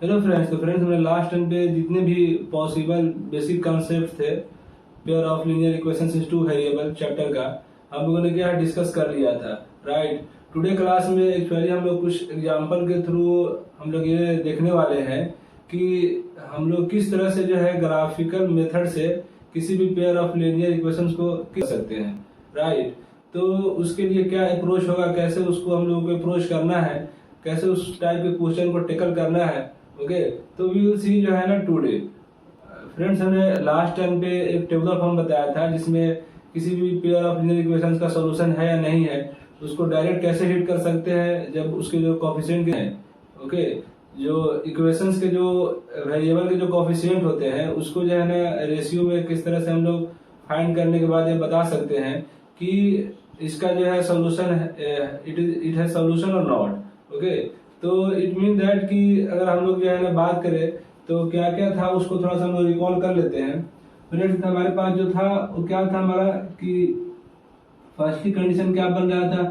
Hello friends, तो friends हमने last time पे जितने भी पॉसिबल बेसिक कॉन्सेप्ट थे pair of linear equations is two variable chapter का हम लोगों ने क्या डिस्कस कर लिया था, राइट। टुडे क्लास में एक्चुअली हम लोग कुछ एग्जांपल के थ्रू हम लोग ये देखने वाले हैं कि हम लोग किस तरह से जो है ग्राफिकल मेथड से किसी भी पेयर ऑफ लीनियर इक्वेशंस को कर सकते हैं, राइट। तो उसके लिए क्या अप्रोच होगा, कैसे उसको हम लोगों को अप्रोच करना है, कैसे उस टाइप के क्वेश्चन को टेकल करना है, ओके। तो वी विल सी जो है ना टुडे। फ्रेंड्स, हमने लास्ट टाइम पे एक टेबुलर फॉर्म बताया था जिसमें किसी भी पेयर ऑफ लीनियर इक्वेशंस का सॉल्यूशन है या नहीं है, उसको डायरेक्ट कैसे हिट कर सकते हैं जब उसके जो कोफिशिएंट हैं, ओके, जो इक्वेशंस के जो वेरिएबल के जो कोफिशिएंट होते हैं उसको जो है ना रेशियो में किस तरह से हम लोग फाइंड करने के बाद ये बता सकते हैं कि इसका जो है सॉल्यूशन इट है सॉल्यूशन और नॉट, ओके। तो इट मीन दैट कि अगर हम लोग जो है ना बात करें तो क्या क्या था उसको थोड़ा सा हम लोग रिकॉल कर लेते हैं। फ्रेंड्स, हमारे पास जो था वो क्या था हमारा कि फर्स्ट की कंडीशन क्या बन रहा था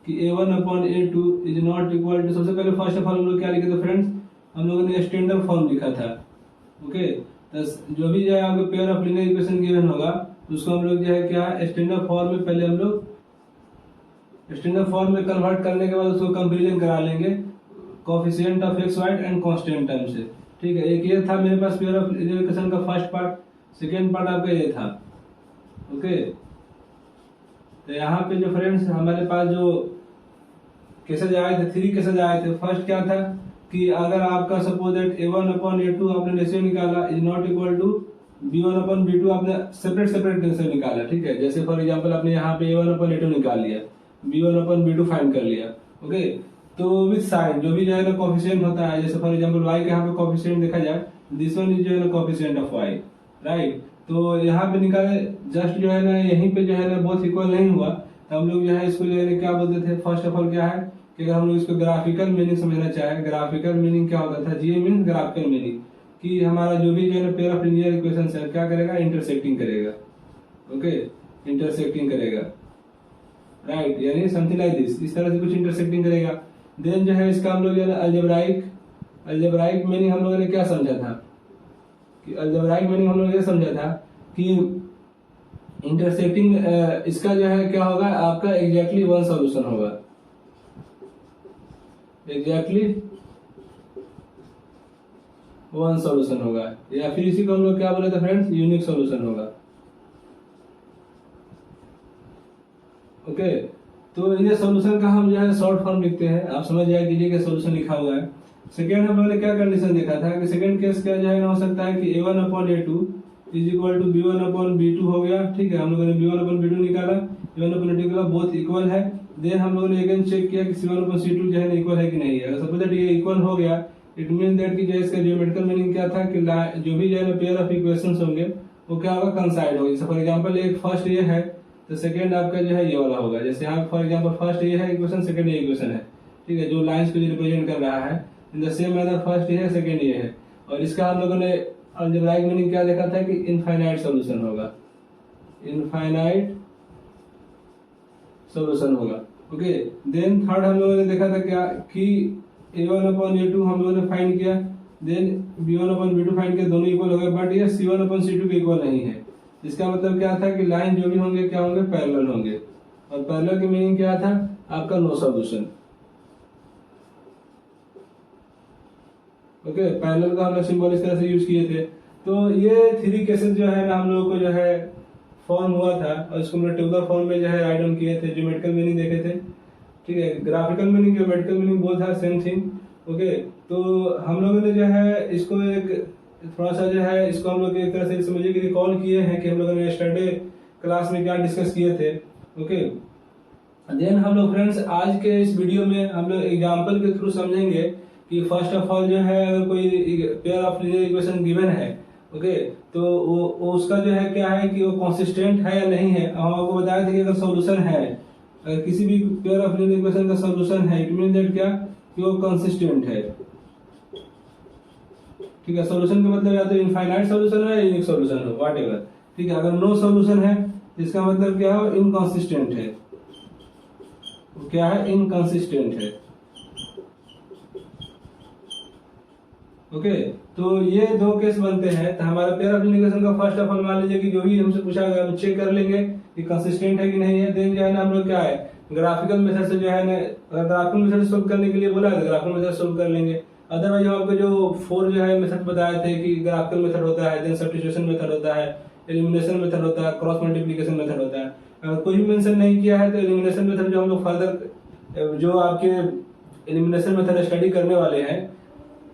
कि a1/a2 is not equal to, सबसे पहले फर्स्ट ऑफ ऑल हम लोग क्या लिखे थे फ्रेंड्स, हम लोगों ने स्टैंडर्ड फॉर्म लिखा था, ओके। तो जो भी जो है आपको pair of linear equation given होगा उसको हम लोग जो है क्या स्टैंडर्ड फॉर्म में पहले हम लोग स्टैंडर्ड फॉर्म में कन्वर्ट करने के बाद उसको कंपेरिजन करा लेंगे coefficient of x y and constant term से, ठीक है। एक ये था मेरे पास पेयर ऑफ लीनियर इक्वेशन का फर्स्ट पार्ट, सेकेंड पार्ट आपका ये था, ओके। तो यहाँ पे जो फ्रेंड्स हमारे पास जो केसेज आए थे, 3 केसेज आए थे। फर्स्ट क्या था कि अगर आपका सपोज दैट a1/a2 आपने रेशियो निकाला is not equal to b1/b2 आपने सेपरेट सेपरेट रेशियो निकाला, ठीक है। जैसे फॉर एग्जांपल आपने यहाँ पे a1/a2 निकाल लिया, b1/b2 फाइंड कर लिया, ओके। तो विद साइन जो भी जो है ना कोफिशिएंट होता है, जैसे फॉर एग्जांपल y के यहाँ पे कोफिशिएंट देखा जाए, दिस वन इज जो है ना कोफिशिएंट ऑफ y, राइट। तो यहाँ पे निकाले, जस्ट जो है ना यहीं पे जो है ना बहुत इक्वल नहीं हुआ तो हम लोग जो है इसको जो है क्या बोलते थे, फर्स्ट ऑफ ऑल क्या है कि अगर हम लोग इसको ग्राफिकल मीनिंग समझना चाहे, ग्राफिकल मीनिंग क्या होता था, जी मीन ग्राफिकल मीनिंग कि हमारा जो भी जो है ना पेयर ऑफ लीनियर इक्वेशंस है क्या करेगा, इंटरसेक्टिंग करेगा, ओके, इंटरसेक्टिंग करेगा, राइट। यानी समथिंग लाइक दिस, इस तरह से कुछ इंटरसेक्टिंग करेगा। देन जो है इसका हम लोग जो है अल्जेब्राइक मीनिंग हम लोगों ने क्या समझा था कि अल्जेब्राइक मीनिंग हम लोग ये समझा था कि इंटरसेक्टिंग इसका जो है क्या होगा, आपका एग्जैक्टली वन सॉल्यूशन होगा, एग्जैक्टली वन सॉल्यूशन होगा, या फिर इसी को हम लोग क्या बोले थे फ्रेंड्स, यूनिक सॉल्यूशन होगा, ओके। तो ये सॉल्यूशन का हम जो है शॉर्ट फॉर्म लिखते हैं, आप समझ जाए कीजिए कि सॉल्यूशन लिखा हुआ है। सेकेंड हम लोगों ने क्या कंडीशन देखा था कि सेकेंड केस क्या जो है हो सकता है कि a1/a2 is equal to b1/b2 हो गया, ठीक है। हम लोगों ने b1/b2 निकाला, a1/a2 निकाला, बोथ इक्वल है। देन हम लोगों ने अगेन चेक किया कि c1/c2 जो है इक्वल है कि नहीं है। सपोज दैट ये इक्वल हो गया, इट मीन दैट कि जो इसका ज्योमेट्रिकल मीनिंग क्या था कि जो भी जो है पेयर ऑफ इक्वेशंस होंगे वो क्या होगा, कंसाइड होगा। जैसे फॉर एग्जांपल एक फर्स्ट ये है तो सेकंड आपका जो है ये वाला होगा। जैसे यहाँ फॉर एग्जांपल फर्स्ट ये है इक्वेशन, सेकंड ये इक्वेशन है, ठीक है, जो लाइंस को रिप्रेजेंट कर रहा है। इन द सेम मैनर फर्स्ट ये है, सेकंड ये है, और इसका हम लोगों ने अलजेब्राइक मीनिंग क्या देखा था कि इनफाइनाइट सॉल्यूशन होगा, इनफाइनाइट सॉल्यूशन होगा, ओके। देन थर्ड हम लोगों ने देखा था क्या कि a1/a2 हम लोगों ने फाइंड किया, देन b1/b2 फाइंड किया, दोनों इक्वल हो गए, बट ये c1/c2 के इक्वल नहीं है। इसका मतलब क्या था कि लाइन जो भी होंगे क्या होंगे, पैरेलल होंगे, और पैरेलल की मीनिंग क्या था आपका, नो सॉल्यूशन, ओके। पैरेलल का हम लोग सिंबल इस तरह से यूज किए थे। तो ये 3 केसेस जो है ना हम लोगों को जो है फॉर्म हुआ था, और इसको हमने टेबुलर फॉर्म में जो है राइट डाउन किए थे, ज्योमेट्रिकल मीनिंग देखे थे, ठीक है। Graphical meaning geometrical meaning both है सेम थिंग, ओके। तो हम लोगों ने जो है इसको एक थोड़ा सा जो है इसको हम लोग एक तरह से समझिए कि रिकॉल किए हैं कि हम लोगों ने यस्टरडे क्लास में क्या डिस्कस किए थे, ओके। देन हम लोग फ्रेंड्स आज के इस वीडियो में हम लोग एग्जांपल के थ्रू समझेंगे कि फर्स्ट ऑफ ऑल जो है अगर कोई pair of linear equation given है, ओके, तो वो उसका जो है क्या है कि वो कंसिस्टेंट है या नहीं है। हम आपको बताया था कि अगर सॉल्यूशन है, अगर किसी भी पेयर ऑफ लीनियर इक्वेशन का सॉल्यूशन है, इट मीन दैट क्या कि वो कंसिस्टेंट है, ठीक है। सॉल्यूशन का मतलब या तो इनफाइनाइट सॉल्यूशन है या यूनिक सॉल्यूशन हो, व्हाटएवर, ठीक है। अगर नो सॉल्यूशन है इसका मतलब क्या है, इनकंसिस्टेंट है, क्या है, इनकंसिस्टेंट है, ओके, तो ये दो केस बनते हैं। तो हमारा पेयर ऑफ लीनियर इक्वेशन का फर्स्ट ऑफ ऑल मान लीजिए कि जो भी हमसे पूछा गया हम चेक कर लेंगे कि कंसिस्टेंट है कि नहीं है। देन जो है ना हम लोग क्या है ग्राफिकल मेथड से जो है ना, अगर ग्राफिकल मेथड सोल्व करने के लिए बोला है तो ग्राफिकल मेथड सोल्व कर लेंगे। अदरवाइज हम आपको जो 4 जो है मेथड बताए थे कि ग्राफिकल मेथड होता है, देन सब्स्टिट्यूशन मेथड होता है, एलिमिनेशन मेथड होता है, क्रॉस मल्टीप्लिकेशन मेथड होता है। अगर कोई भी मेंशन नहीं किया है तो एलिमिनेशन मेथड जो हम लोग फर्दर जो आपके एलिमिनेशन मेथड स्टडी करने वाले हैं,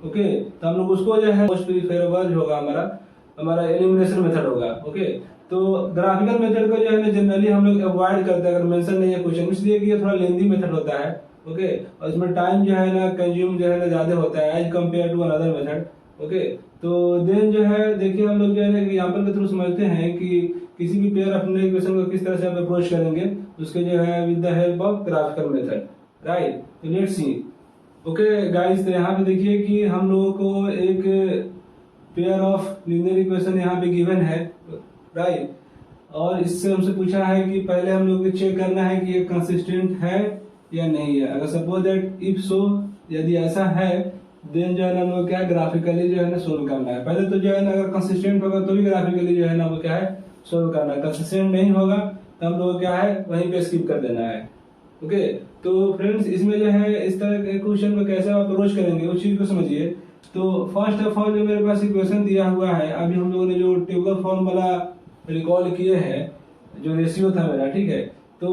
ओके, तो हम लोग उसको जो है मोस्ट प्रीफरेबल होगा हमारा एलिमिनेशन मेथड होगा। ओके, तो ग्राफिकल मेथड को जो है ना जनरली हम लोग अवॉइड करते हैं अगर मेंशन नहीं है क्वेश्चन, इसलिए कि ये थोड़ा लेंदी मेथड होता है। ओके, और इसमें टाइम जो है ना कंज्यूम जो है ना ज्यादा होता है as compare to another method. Okay, तो देन जो है देखिए हम लोग जो है ना एग्जाम्पल के थ्रू समझते हैं कि किसी भी पेयर ऑफ लीनियर इक्वेशन को किस तरह से आप अप्रोच करेंगे उसके जो है with the help of graphical method, right. तो लेट्स सी। ओके गाइस, तो यहाँ पे देखिए कि हम लोगों को एक पेयर ऑफ लीनियर इक्वेशन यहाँ पे गिवन है, राइट, और इससे हमसे पूछा है कि पहले हम लोग को चेक करना है कि ये कंसिस्टेंट है या नहीं है। अगर सपोज दैट इफ सो, यदि ऐसा है देन जो है ना हम लोग क्या है ग्राफिकली जो है ना सोल्व करना है। पहले तो जो है ना अगर कंसिस्टेंट होगा तो भी ग्राफिकली जो है ना वो क्या है सोल्व करना है। कंसिस्टेंट नहीं होगा तो हम लोग क्या है वहीं पे स्किप कर देना है। ओके, तो फ्रेंड्स इसमें जो है इस तरह के क्वेश्चन को कैसे आप अप्रोच करेंगे उस चीज को समझिए। तो फर्स्ट ऑफ ऑल जो मेरे पास इक्वेशन दिया हुआ है, अभी हम लोगों ने जो टेबुलर फॉर्म वाला रिकॉल किए हैं, जो रेशियो था मेरा, ठीक है, तो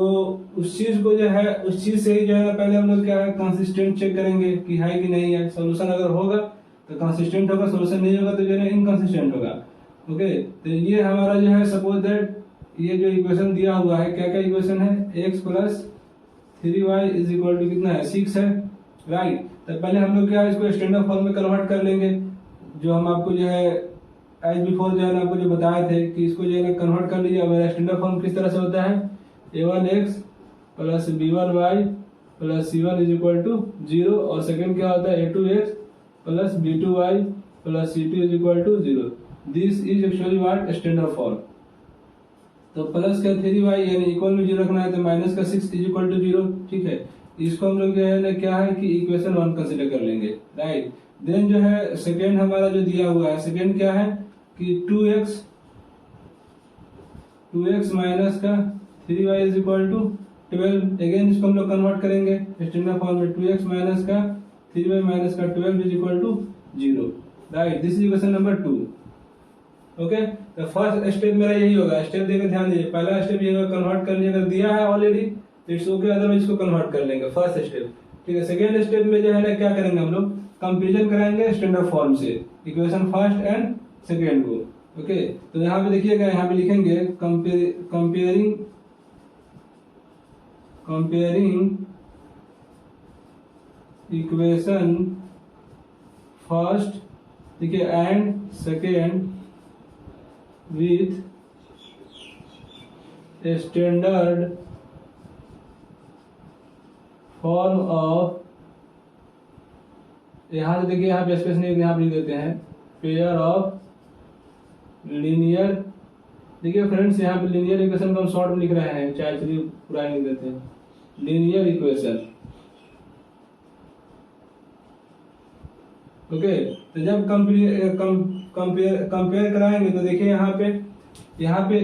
उस चीज को जो है उस चीज से ही जो है पहले हम लोग क्या है कंसिस्टेंट चेक करेंगे कि है कि नहीं है। सोल्यूशन अगर होगा तो कंसिस्टेंट होगा, सोल्यूशन नहीं होगा तो जो है इनकंसिस्टेंट होगा। ओके, तो ये हमारा जो है सपोज दैट ये जो इक्वेशन दिया हुआ है, क्या क्या इक्वेशन है, x plus 3y is equal to कितना है 6 है, राइट। तो पहले हम लोग क्या है इसको स्टैंडर्ड फॉर्म में कन्वर्ट कर लेंगे, जो हम आपको जो है एज बिफोर जो है ना आपको जो बताए थे कि इसको जो है ना कन्वर्ट कर लीजिए। मेरा स्टैंडर्ड फॉर्म किस तरह से होता है, a1x plus b1y plus c1 is equal to 0, और सेकंड क्या होता है a2x plus b2y plus c2 is equal to 0। This is actually what standard form. तो प्लस का 3y यानी इक्वल में 0 रखना है, तो माइनस का 6 इज इक्वल टू 0, ठीक है। इसको हम लोग जो है ना क्या है कि इक्वेशन 1 कंसीडर कर लेंगे, राइट। देन जो है सेकेंड हमारा जो दिया हुआ है, सेकेंड क्या है कि 2x माइनस का 3y is equal to 12। Again इसको हम लोग कन्वर्ट करेंगे स्टैंडर्ड फॉर्म में, 2x माइनस का 3y माइनस का 12 is equal to 0, right. This is equation number 2। Okay, तो फर्स्ट स्टेप मेरा यही होगा। स्टेप देकर ध्यान दीजिए, पहला स्टेप ये होगा कन्वर्ट कर लिया, अगर दिया है ऑलरेडी इट्स ओके, अदरवाइज इसको कन्वर्ट कर लेंगे फर्स्ट स्टेप, ठीक है। सेकेंड स्टेप में जो है ना क्या करेंगे हम लोग कंपेरिजन कराएंगे स्टैंडर्ड फॉर्म से इक्वेशन फर्स्ट एंड सेकेंड को। ओके, तो यहाँ पे देखिएगा, यहाँ पे लिखेंगे कंपेयरिंग इक्वेशन फर्स्ट, ठीक है, and second with a standard form of, यहाँ से देखिए यहाँ पे स्पेस नहीं, यहाँ पे लिख देते हैं पेयर ऑफ लीनियर। देखिए फ्रेंड्स यहाँ पे लीनियर इक्वेशन को हम शॉर्ट में लिख रहे हैं, चाहे चलिए पूरा लिख देते हैं लीनियर इक्वेशन। ओके, तो जब कंपेयर कराएंगे तो देखिए यहाँ पे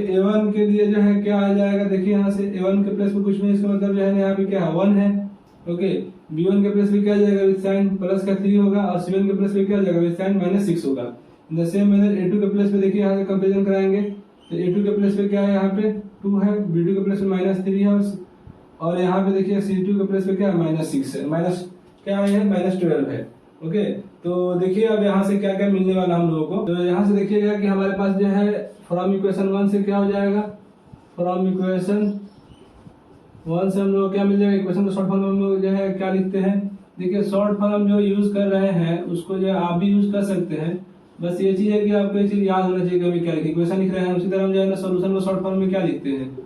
a1 के लिए जो है क्या आ जाएगा, देखिए यहाँ से a1 के प्लेस पे कुछ नहीं, इसका मतलब जो है यहाँ पे क्या 1 है। ओके, b1 के प्लेस पे क्या आ जाएगा विद साइन प्लस का 3 होगा, और c1 के प्लेस पे क्या आ जाएगा विद साइन -6 होगा। इन द सेम मैनर a2 के प्लेस पे देखिए यहाँ से कंपेरिजन कराएंगे तो a2 के प्लेस पे क्या है, यहाँ पे 2 है, b2 के प्लेस पे -3 है, और यहाँ पे देखिए c2 के प्लेस पे क्या है -6 है, माइनस क्या है -12 है। ओके, तो देखिए अब यहाँ से क्या क्या मिलने वाला हम लोगों को, तो यहाँ से देखिएगा कि हमारे पास जो है फ्रॉम इक्वेशन 1 से क्या हो जाएगा, फ्रॉम इक्वेशन 1 से हम लोग क्या मिल जाएगा, इक्वेशन का शॉर्ट फॉर्म हम लोग जो है क्या लिखते हैं। देखिए शॉर्ट फॉर्म जो यूज कर रहे हैं उसको जो है आप भी यूज कर सकते हैं, बस ये चीज है कि आपको ये चीज याद होना चाहिए कि अभी क्या लिखे, इक्वेशन लिख रहे हैं, उसी तरह हम जो है ना सोल्यूशन को शॉर्ट फॉर्म में क्या लिखते हैं,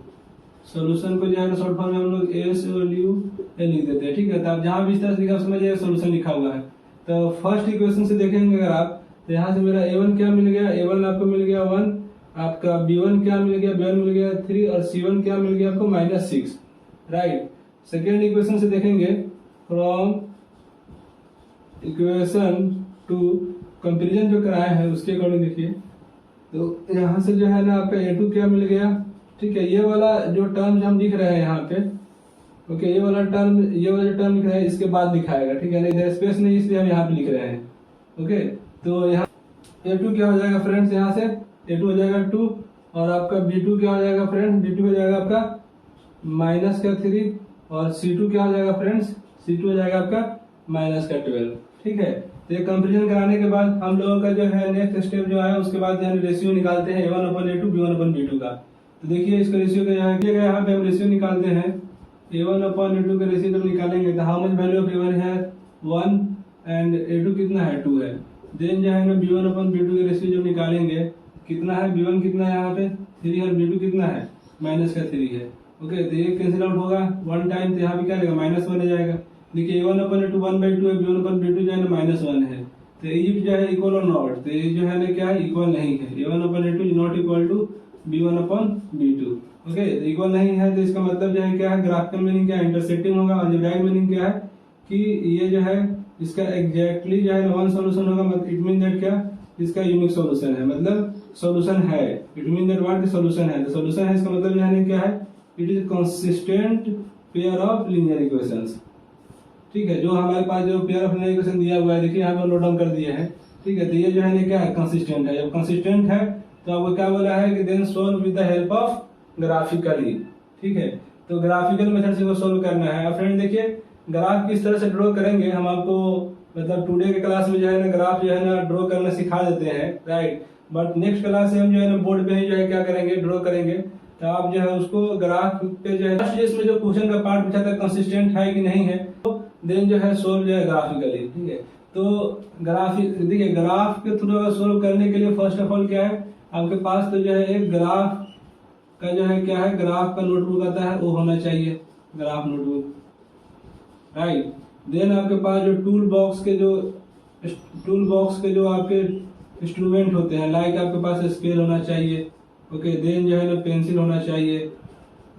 सोल्यूशन को जो है ना शॉर्ट फॉर्म में हम लोग SOLU लिख देते हैं, ठीक है। तो आप जहाँ भी इस तरह से लिखा समझिए सोल्यूशन लिखा हुआ है। तो फर्स्ट इक्वेशन से देखेंगे अगर आप, तो यहाँ से मेरा a1 क्या मिल गया, a1 आपको मिल गया 1, आपका b1 क्या मिल गया, b1 मिल गया 3, और c1 क्या मिल गया आपको -6, राइट। सेकेंड इक्वेशन से देखेंगे फ्रॉम इक्वेशन 2 कंपेरिजन जो कराए हैं उसके अकॉर्डिंग देखिए, तो यहाँ से जो है ना आपका A2 क्या मिल गया, ठीक है। ये वाला जो टर्म हम लिख रहे हैं यहाँ पे, ओके, ये वाला जो टर्म लिख रहे हैं इसके बाद दिखाएगा, ठीक है। इधर स्पेस नहीं इसलिए हम यहाँ पे लिख रहे हैं, ओके। तो यहाँ A2 क्या हो जाएगा फ्रेंड्स, यहाँ से A2 हो जाएगा 2, और आपका B2 क्या हो जाएगा फ्रेंड्स, B2 हो जाएगा आपका -3, और C2 क्या हो जाएगा फ्रेंड्स, C2 हो जाएगा आपका -12, ठीक है। तो ये कंपेरिजन कराने के बाद हम लोगों का जो है नेक्स्ट स्टेप जो है उसके बाद रेशियो निकालते हैं A1/A2 B1/B2 का। तो देखिए इसका रेशियो यहाँ पे हम रेशियो निकालते हैं, A1/A2 का रेशियो जब निकालेंगे तो how much value of A1 है 1 एंड A2 कितना है 2 है। देन जो है ना B1/B2 का रेशियो जब निकालेंगे कितना है, B1 कितना है यहाँ पे 3 और B2 कितना है -3 है, ओके। तो ये कैंसिल आउट होगा 1 टाइम, तो यहाँ पे क्या रहेगा -1 हो जाएगा। देखिए A1/A2 1/2 है, B1/B2 जो है ना -1 है, तो ये जो है इक्वल और नॉट, तो ये जो है ना क्या है इक्वल नहीं है, A1/A2 is not equal to B1/B2, okay. तो इक्वल नहीं है तो इसका मतलब जो है क्या है, ग्राफिकल मीनिंग क्या है, इंटरसेक्टिंग होगा, और अलजेब्राइक मीनिंग क्या है कि ये जो है इसका एग्जैक्टली जो है वन सॉल्यूशन होगा, मतलब इट मीन दैट क्या इसका यूनिक सॉल्यूशन है, मतलब सॉल्यूशन है, it mean that what solution है, तो सॉल्यूशन है इसका मतलब जो है क्या है, it is consistent pair of linear equations, ठीक है। जो हमारे पास जो पेयर ऑफ लीनियर इक्वेशन दिया हुआ है देखिए यहाँ पर नोट डाउन कर दिए हैं, ठीक है। तो ये जो है क्या है कंसिस्टेंट है, जब कंसिस्टेंट है तो आपको क्या बोला है कि then solve with the help of graphically, ठीक है। तो ग्राफिकल मेथड से वो सोल्व करना है। अब फ्रेंड देखिए ग्राफ किस तरह से ड्रॉ करेंगे, हम आपको मतलब टुडे के क्लास में जो है ना ग्राफ जो है ना ड्रॉ करना सिखा देते हैं, राइट। बट नेक्स्ट क्लास से हम जो है ना बोर्ड पे ही जो है क्या करेंगे ड्रॉ करेंगे, तो आप जो है उसको ग्राफ पे जो है फर्स्ट इसमें जो क्वेश्चन का पार्ट पूछा था कंसिस्टेंट है कि नहीं है, तो देन जो है सोल्व जो है ग्राफिकली, ठीक है। तो ग्राफिक देखिए ग्राफ के थ्रू सोल्व करने के लिए फर्स्ट ऑफ ऑल क्या है आपके पास, तो जो है एक ग्राफ का जो है क्या है ग्राफ का नोटबुक आता है वो होना चाहिए, ग्राफ नोटबुक, राइट। देन आपके पास जो टूल बॉक्स के जो आपके इंस्ट्रूमेंट होते हैं, लाइक आपके पास स्केल होना चाहिए, ओके। देन जो है ना पेंसिल होना चाहिए,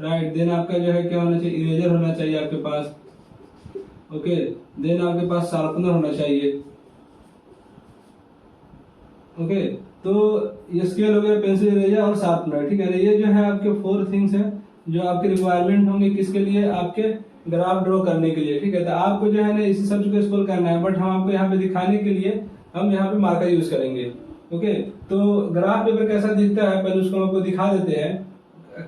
राइट। देन आपका जो है क्या होना चाहिए, इरेजर होना चाहिए आपके पास, ओके। देन आपके पास शार्पनर होना चाहिए, ओके। तो ये स्केल हो गया, पेंसिल, इरेजर और शार्पनर, ठीक है। ये जो है आपके 4 थिंग्स हैं जो आपके रिक्वायरमेंट होंगे किसके लिए, आपके ग्राफ ड्रॉ करने के लिए, ठीक है। तो आपको जो है ना इसी सब को स्क्रॉल करना है, बट हम आपको यहाँ पे दिखाने के लिए हम यहाँ पे मार्कर यूज करेंगे, ओके। तो ग्राफ पेपर कैसा दिखता है पहले उसको हम आपको दिखा देते हैं,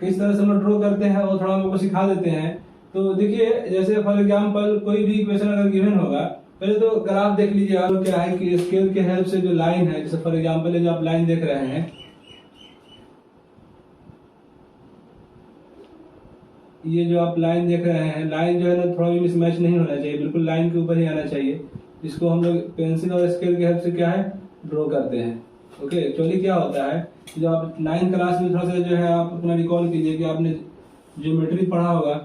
किस तरह से हम ड्रॉ करते हैं और थोड़ा हमको सिखा देते हैं। तो देखिए जैसे फॉर एग्जाम्पल कोई भी इक्वेशन अगर गिवन होगा, पहले तो ग्राफ देख लीजिए आप, क्या है कि स्केल के हेल्प से जो लाइन है, जैसे फॉर एग्जाम्पल जो आप लाइन देख रहे हैं, ये जो आप लाइन देख रहे हैं, लाइन जो है ना थोड़ा भी मिसमैच नहीं होना चाहिए, बिल्कुल लाइन के ऊपर ही आना चाहिए। इसको हम लोग पेंसिल और स्केल के हेल्प से क्या है ड्रॉ करते हैं, ओके। एक्चुअली क्या होता है जब आप 9th क्लास में थोड़ा सा जो है आप अपना रिकॉल कीजिए कि आपने ज्योमेट्री पढ़ा होगा,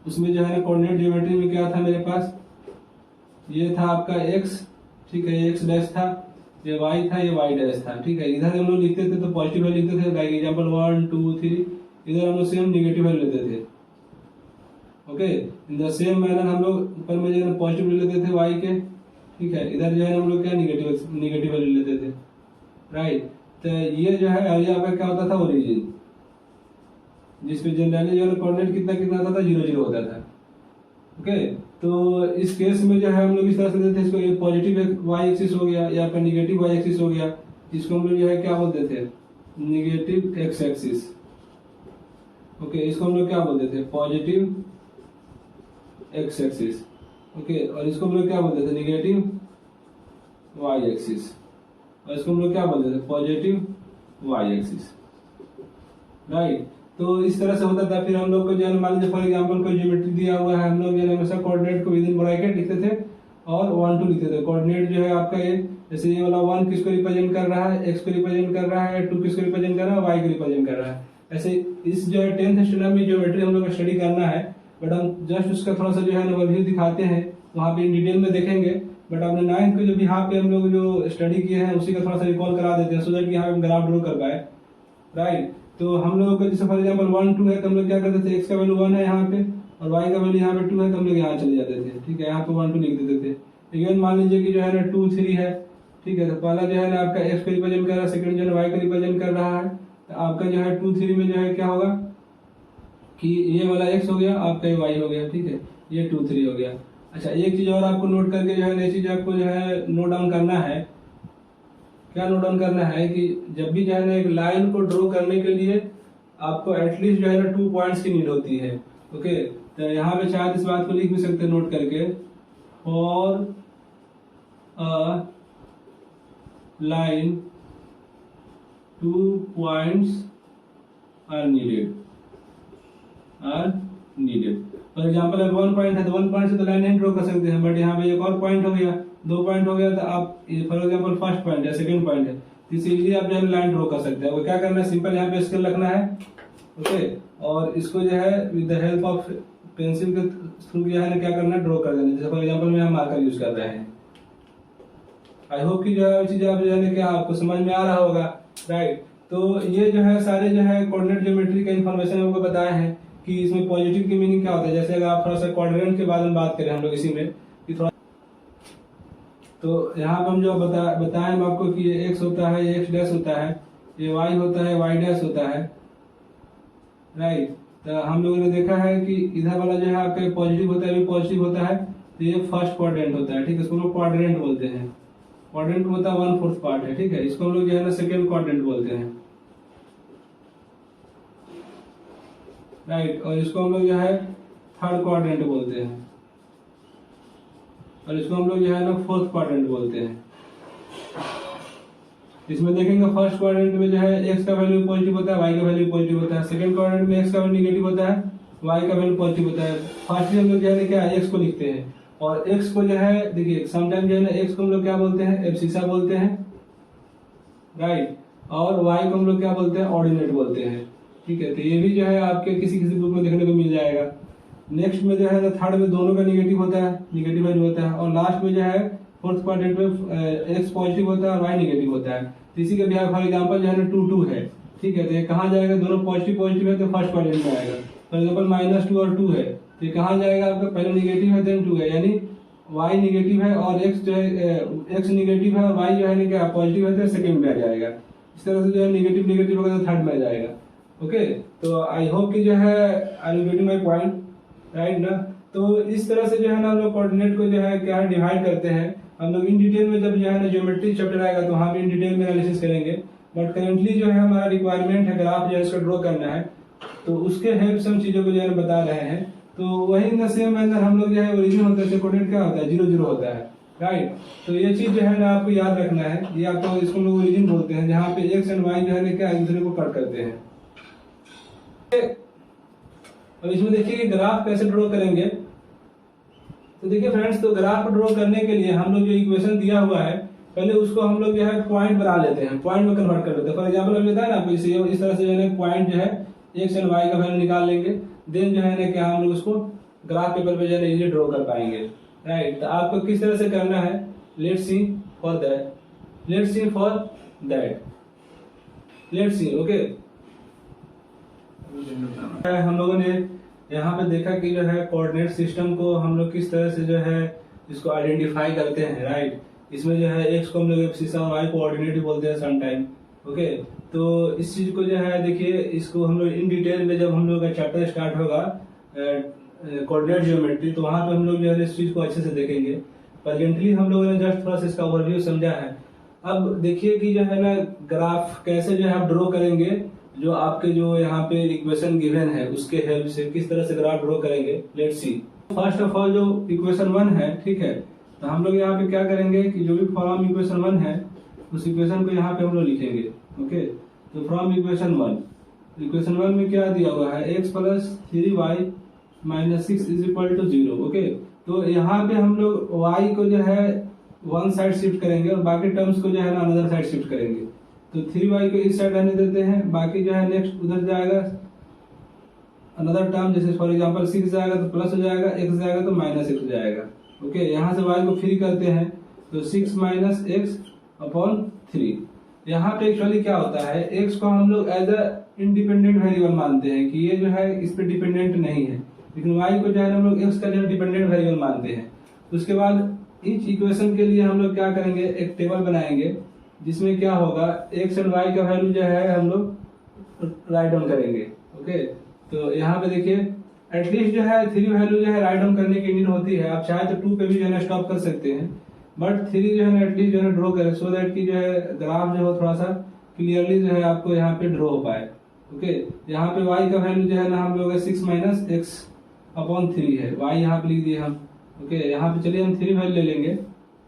उसमें जो है ना कोऑर्डिनेट ज्योमेट्री में क्या था मेरे पास, ये था आपका x, ठीक है, x डैश था, ये y था, ये y डैश था, ठीक है। इधर हम लोग लिखते थे तो पॉजिटिव वैल्यू लिखते थे, लाइक एग्जांपल 1 2 3, इधर हम लोग सेम नेगेटिव वैल्यू लेते थे, okay. In the same manner हम लोग ऊपर में जो है पॉजिटिव वैल्यू लेते थे y के, ठीक है। इधर जो है हम लोग क्या नेगेटिव वैल्यू लेते थे, राइट। तो ये जो है ये आपका क्या होता था ओरिजिन, जिसपे जनरली जो है कोऑर्डिनेट कितना आता था 0 0 होता था, ओके। तो इस केस में जो है हम लोग इस तरह से देते थे, इसको ये पॉजिटिव y एक्सिस हो गया या फिर नेगेटिव y एक्सिस हो गया, इसको हम लोग जो है क्या बोलते थे नेगेटिव x एक्सिस, ओके। इसको हम लोग क्या बोलते थे पॉजिटिव x एक्सिस, ओके। और इसको हम लोग क्या बोलते थे नेगेटिव y एक्सिस, और इसको हम लोग क्या बोलते थे पॉजिटिव y एक्सिस, राइट। तो इस तरह से होता था। फिर हम लोग को जो है मान लीजिए फॉर एग्जांपल कोई ज्योमेट्री दिया हुआ है, हम लोग जो है हमेशा कोऑर्डिनेट को विद इन ब्रैकेट लिखते थे और 1 2 लिखते थे। कोऑर्डिनेट जो है आपका ये जैसे ये वाला 1 किसको रिप्रेजेंट कर रहा है, x को रिप्रेजेंट कर रहा है, 2 किसको रिप्रेजेंट कर रहा है, y को रिप्रेजेंट कर रहा है। ऐसे इस जो है 10th स्टैंडर्ड में ज्योमेट्री हम लोग को स्टडी करना है, बट हम जस्ट उसका थोड़ा सा जो है ओवरव्यू दिखाते हैं, वहाँ पे इन डिटेल में देखेंगे। बट आपने 9th के जो यहाँ पे हम लोग जो स्टडी किए हैं उसी का थोड़ा सा रिकॉल करा देते हैं, सो दैट यहाँ पे ग्राफ ड्रॉ कर पाए, राइट। तो हम लोगों को जैसे फॉर एग्जांपल 1 2 है तो हम लोग क्या करते थे, x का वैल्यू 1 है यहाँ पे और y का वैल्यू यहाँ पे 2 है तो हम लोग यहाँ चले जाते थे, ठीक है, यहाँ पे 1 2 लिख देते थे। अगेन मान लीजिए कि जो है ना 2 3 है, ठीक है। तो पहला जो है ना आपका x को रिप्रेजेंट कर रहा है, सेकंड जो है y को रिप्रेजेंट कर रहा है। तो आपका जो है 2 3 में जो है क्या होगा कि ये वाला x हो गया, आपका ये y हो गया, ठीक है, ये 2 3 हो गया। अच्छा, एक चीज और आपको नोट करके जो है ना, चीज आपको जो है नोट डाउन करना है। क्या नोट डाउन करना है कि जब भी जो है ना एक लाइन को ड्रॉ करने के लिए आपको एटलीस्ट जो है ना 2 पॉइंट्स की नीड होती है। ओके, तो यहाँ पे शायद इस बात को लिख भी सकते हैं नोट करके, for a line 2 points are needed. For example अगर 1 पॉइंट है तो 1 पॉइंट से तो लाइन नहीं ड्रॉ कर सकते हैं, बट यहाँ पे एक और पॉइंट हो गया, 2 पॉइंट हो गया, तो आप फॉर एग्जाम्पल फर्स्ट पॉइंट है, सेकंड पॉइंट है, तो इसीलिए आप जो है लाइन ड्रॉ कर सकते हैं। वो क्या करना है, सिंपल यहाँ पे स्केल रखना है। ओके, और इसको जो है with the help of pencil के थ्रू जो है ना क्या करना है, ड्रॉ कर देना। जैसे फॉर एग्जाम्पल में हम मार्कर यूज कर रहे हैं। आई होप कि जो है चीजें आप जो है क्या आपको समझ में आ रहा होगा, राइट। तो ये जो है सारे जो है कोऑर्डिनेट ज्योमेट्री का इन्फॉर्मेशन हमको बताए हैं कि इसमें पॉजिटिव की मीनिंग क्या होता है। जैसे अगर आप थोड़ा सा क्वाड्रेंट के बारे में बात करें हम लोग इसी में कि थोड़ा, तो यहाँ पे हम जो बताएं हम आपको कि ये x होता है, ये x डैश होता है, ये y होता है, y डैश होता है, राइट। तो हम लोगों ने देखा है कि इधर वाला जो है आपका पॉजिटिव होता है, पॉजिटिव होता है, तो ये फर्स्ट क्वाड्रेंट होता है, ठीक है, इसको हम लोग क्वाड्रेंट बोलते हैं। क्वाड्रेंट होता है 1/4 पार्ट है, ठीक है, इसको हम लोग जो है ना सेकेंड क्वाड्रेंट बोलते हैं, राइट। और इसको हम लोग जो है थर्ड क्वाड्रेंट बोलते हैं, और इसको हम लोग जो है ना फोर्थ क्वाड्रेंट बोलते हैं। इसमें देखेंगे फर्स्ट क्वाड्रेंट में जो है x का वैल्यू पॉजिटिव होता है, y का वैल्यू पॉजिटिव होता है। सेकंड क्वाड्रेंट में x का वैल्यू नेगेटिव होता है, y का वैल्यू पॉजिटिव होता है। फर्स्ट हम लोग जो है क्या x को लिखते हैं, और x को जो है देखिए समटाइम जो है ना x को हम लोग क्या बोलते हैं, एब्सिसा बोलते हैं, राइट। और y को हम लोग क्या बोलते हैं, ऑर्डिनेट बोलते हैं, ठीक है। तो ये भी जो है आपके किसी किसी बुक में देखने को मिल जाएगा। नेक्स्ट में जो है ना थर्ड में दोनों का नेगेटिव होता है, नेगेटिव वैल्यू होता है, और लास्ट में जो है फोर्थ क्वाड्रेंट में x पॉजिटिव होता है और y नेगेटिव होता है। तो इसी के बिहार फॉर एग्जांपल जो है ना 2 2 है, ठीक है, तो ये कहाँ जाएगा, दोनों पॉजिटिव पॉजिटिव है तो फर्स्ट क्वाड्रेंट में आएगा। फॉर एग्जांपल -2 और 2 है, तो ये कहाँ जाएगा आपका, पहले नेगेटिव है देन 2 है, यानी y नेगेटिव है और x जो है x नेगेटिव है और y जो है क्या पॉजिटिव है तो सेकंड में आ जाएगा। इस तरह से जो है नेगेटिव नेगेटिव होगा तो थर्ड में आ जाएगा। ओके, तो आई होप कि जो है I am getting my point, right ना। तो इस तरह से जो है ना हम लोग कोऑर्डिनेट को जो है क्या डिवाइड करते हैं। हम लोग इन डिटेल में जब जो है ना ज्योमेट्री चैप्टर आएगा तो वहाँ भी इन डिटेल में एनालिसिस करेंगे, बट करेंटली जो है हमारा रिक्वायरमेंट है ग्राफ जो है इसको ड्रॉ करना है, तो उसके हेल्प से हम चीजों को जो है बता रहे हैं। तो वही इन द सेम मैनर हम लोग जो है ओरिजिन होता है, कोऑर्डिनेट क्या होता है, 0 0 होता है, राइट। तो ये चीज जो है ना आपको याद रखना है, ये आपको इसको लोग ओरिजिन बोलते हैं, जहाँ पे x एंड y जो है ना क्या एक दूसरे को कट करते हैं। अब इसमें देखिए कि ग्राफ कैसे ड्रॉ करेंगे। तो देखिए फ्रेंड्स, तो ग्राफ ड्रॉ करने के लिए हम लोग जो इक्वेशन दिया हुआ है पहले उसको हम लोग जो है पॉइंट बना लेते हैं, पॉइंट में कन्वर्ट कर लेते हैं। फॉर एग्जांपल अभी बताया ना आपको, इस तरह से जो है पॉइंट जो है x एंड y का वैल्यू निकाल लेंगे, देन जो है ना क्या हम लोग उसको ग्राफ पेपर पे जो है इजीली ड्रॉ कर पाएंगे, राइट। तो आपको किस तरह से करना है, let's see for that, let's see. Okay, हम लोगों ने यहाँ पे देखा कि जो है कोऑर्डिनेट सिस्टम को हम लोग किस तरह से जो है इसको आइडेंटिफाई करते हैं, राइट। इसमें जो है x को हम लोग एब्सिसा और y को ऑर्डिनेट बोलते हैं सम टाइम। ओके, तो इस चीज को जो है देखिए इसको हम लोग इन डिटेल में जब हम लोग का चैप्टर स्टार्ट होगा कोऑर्डिनेट ज्योमेट्री, तो वहाँ पे हम लोग जो है इस चीज को अच्छे से देखेंगे। प्रेजेंटली हम लोगों ने जस्ट थोड़ा सा इसका ओवरव्यू समझा है। अब देखिए कि जो है ना ग्राफ कैसे जो है आप ड्रॉ करेंगे, जो आपके जो यहाँ पे इक्वेशन गिवन है उसके हेल्प से किस तरह से ग्राफ ड्रॉ करेंगे, let's see. First of all जो इक्वेशन 1 है, ठीक है, तो हम लोग यहाँ पे क्या करेंगे कि जो भी फ्रॉम इक्वेशन 1 है उस इक्वेशन को यहाँ पे हम लोग लिखेंगे। ओके, तो फ्रॉम इक्वेशन 1 में क्या दिया हुआ है, x + 3y - 6 = 0। ओके, तो यहाँ पे हम लोग y को जो है वन साइड शिफ्ट करेंगे और बाकी टर्म्स को जो है ना अनदर साइड शिफ्ट करेंगे। तो 3y को इस साइड रहने देते हैं, बाकी जो है नेक्स्ट उधर जाएगा अनदर टर्म, जैसे फॉर एग्जांपल 6 जाएगा तो प्लस हो जाएगा, x जाएगा तो -x हो जाएगा। ओके, यहाँ से y को फ्री करते हैं तो 6 - x/3। यहाँ पे एक्चुअली क्या होता है, x को हम लोग एज अ इंडिपेंडेंट वेरिएबल मानते हैं कि ये जो है इस पे डिपेंडेंट नहीं है, लेकिन y को जो है हम लोग x का जो डिपेंडेंट वेरिएबल मानते हैं। उसके बाद इच इक्वेशन के लिए हम लोग क्या करेंगे, एक टेबल बनाएंगे जिसमें क्या होगा एक्स एंड वाई का वैल्यू जो है हम लोग राइट डाउन करेंगे। ओके, तो यहाँ पे देखिए एटलीस्ट जो है 3 वैल्यू जो है राइट डाउन करने की नीड होती है। आप चाहे तो 2 पे भी जो है स्टॉप कर सकते हैं, बट 3 जो है ना एटलीस्ट जो है ड्रॉ करें, सो दैट की जो है ग्राफ जो हो थोड़ा सा क्लियरली जो है आपको यहाँ पे ड्रॉ हो पाए। ओके, यहाँ पे y का वैल्यू जो है ना हम लोग 6 माइनस एक्स अपॉन 3 है, y यहाँ पे लिख दिए हम। ओके, यहाँ पे चलिए हम 3 वैल्यू ले लेंगे,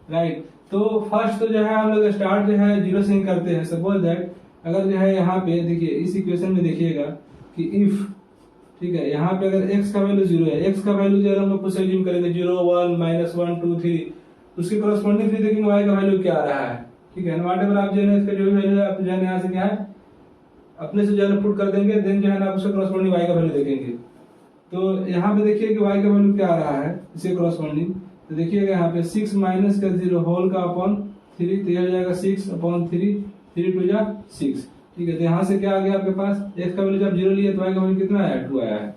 राइट। तो फर्स्ट तो जो है हम लोग स्टार्ट जो है 0 से ही करते हैं। सपोज दैट अगर जो है यहाँ पे देखिए इस इक्वेशन में देखिएगा कि इफ, ठीक है, यहाँ पे अगर x का वैल्यू 0 है, x का वैल्यू जो है हम लोग कुछ एज्यूम करेंगे 0 1 -1 2 3, उसके कॉरस्पॉन्डिंग फिर देखेंगे y का वैल्यू क्या आ रहा है। ठीक है, व्हाटएवर आप जो है इसका जो भी वैल्यू है आप जो है यहाँ से क्या है अपने से जो है पुट कर देंगे, देन जो है ना आप उसके कॉरस्पॉन्डिंग y का वैल्यू देखेंगे। तो यहाँ पे देखिए कि y का वैल्यू क्या आ रहा है इसके कॉरस्पॉन्डिंग, तो देखिएगा यहाँ पे 6 माइनस का 0 होल का अपॉन 3, तो यह हो जाएगा 6 अपॉन 3, 3 2 जा 6। ठीक है, तो यहाँ से क्या आ गया आपके पास x का वैल्यू जब 0 लिया तो y का वैल्यू कितना आया, 2 आया है।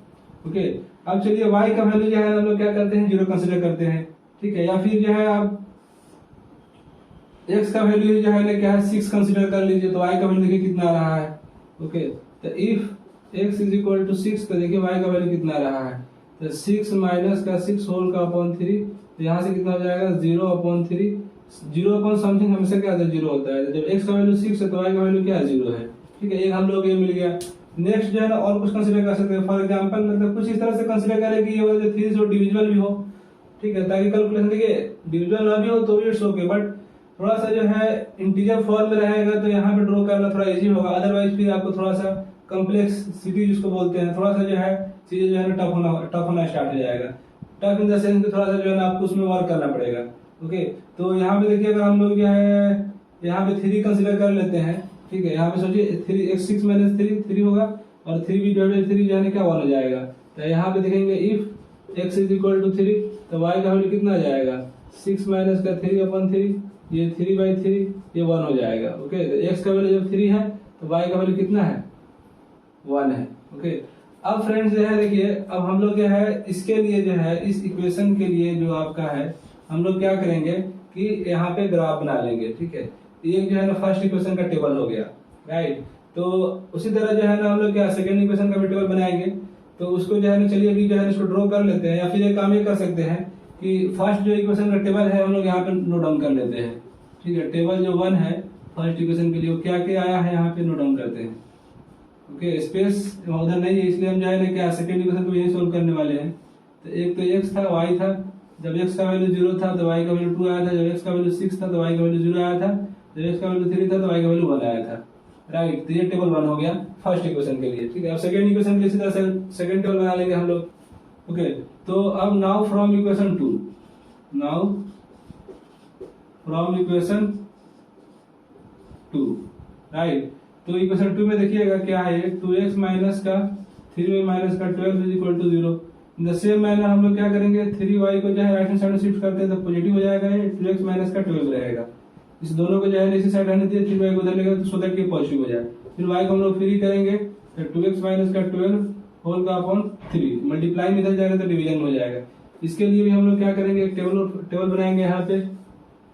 ओके, अब चलिए y का वैल्यू जो है हम लोग क्या करते हैं 0 कंसीडर करते हैं। ठीक है, या फिर जो है आप x का वैल्यू जो है ना क्या है 6 कंसीडर कर लीजिए, तो y का वैल्यू देखिए कितना आ रहा है। ओके, तो if x is equal to 6, तो देखिए y का वैल्यू कितना आ रहा है, तो 6 माइनस का 6 होल का अपॉन 3, तो यहाँ से कितना हो जाएगा 0 अपॉन 3, 0 अपॉन समथिंग हमेशा क्या होता है 0 होता है, जब x का वैल्यू 6 है तो y का वैल्यू क्या है 0 है। ठीक है, एक हम लोग ये मिल गया। नेक्स्ट जो है ना और कुछ कंसीडर कर सकते हैं, फॉर एग्जांपल मतलब कुछ इस तरह से कंसीडर करें कि ये वाला 3 जो डिविजिबल भी हो। ठीक है, ताकि कैलकुलेशन देखिए डिविजिबल ना भी हो तो भी इट्स ओके, बट थोड़ा सा जो है इंटीजर फॉर्म में रहेगा तो यहाँ पे ड्रॉ करना थोड़ा इजी होगा, अदरवाइज फिर आपको थोड़ा सा कॉम्प्लेक्सिटी जिसको बोलते हैं थोड़ा सा जो है चीजें जो है ना टफ होना स्टार्ट हो जाएगा। टफ इन द सेंस थोड़ा सा जो है ना आपको उसमें वर्क करना पड़ेगा। ओके, तो यहाँ पे देखिए अगर हम लोग जो है यहाँ पे 3 कंसीडर कर लेते हैं। ठीक है, यहाँ पे सोचिए 3 6 माइनस 3 होगा और 3 भी डिवाइडेड 3 जो है क्या 1 हो जाएगा। तो यहाँ पे देखेंगे if x is equal to 3, तो y का वैल्यू कितना आ जाएगा 6 माइनस का 3 अपॉन 3, ये 3/3, ये 1 हो जाएगा। ओके, तो x का वैल्यू जब 3 है तो y का वैल्यू कितना है 1 है। ओके, अब फ्रेंड्स जो है देखिए अब हम लोग जो है इसके लिए जो है इस इक्वेशन के लिए जो आपका है हम लोग क्या करेंगे कि यहाँ पे ग्राफ बना लेंगे। ठीक है, ये जो है ना फर्स्ट इक्वेशन का टेबल हो गया, राइट। तो उसी तरह जो है ना हम लोग क्या सेकंड इक्वेशन का भी टेबल बनाएंगे, तो उसको जो है ना चलिए अभी जो है इसको ड्रॉ कर लेते हैं, या फिर एक काम ये कर सकते हैं कि फर्स्ट जो इक्वेशन का टेबल है हम लोग यहाँ पे नोट डाउन कर लेते हैं। ठीक है, टेबल जो 1 है फर्स्ट इक्वेशन के लिए क्या क्या आया है यहाँ पे नोट डाउन करते हैं। ओके, स्पेस उधर नहीं है इसलिए हम जो है ना क्या सेकंड इक्वेशन को यही सोल्व करने वाले हैं। तो एक तो x था y था, जब x का वैल्यू 0 था तो y का वैल्यू 2 आया था, जब x का वैल्यू 6 था तो y का वैल्यू 0 आया था, जब x का वैल्यू 3 था तो y का वैल्यू 1 आया था, राइट। तो ये टेबल 1 हो गया फर्स्ट इक्वेशन के लिए। ठीक है, अब सेकंड इक्वेशन के लिए इसी तरह से सेकंड टेबल बना लेंगे हम लोग। ओके, तो अब नाउ फ्रॉम इक्वेशन 2 राइट। तो इक्वेशन 2 में देखिएगा क्या है 2x माइनस का 3y माइनस का 12 is equal to 0। In the same manner हम लोग क्या करेंगे 3y को जो है राइट हैंड साइड में शिफ्ट करते हैं तो पॉजिटिव हो जाएगा, ये 2x माइनस का 12 रहेगा। इस दोनों को जो है इसी साइड रहने दिए, 3y को उधर लेगा तो सो दैट कि पॉजिटिव हो जाए। फिर y को हम लोग फ्री करेंगे तो 2x माइनस का 12 होल का अपॉन 3 मल्टीप्लाई में इधर जाएगा तो डिवीजन हो जाएगा। इसके लिए भी हम लोग क्या करेंगे एक टेबल बनाएंगे यहाँ पे,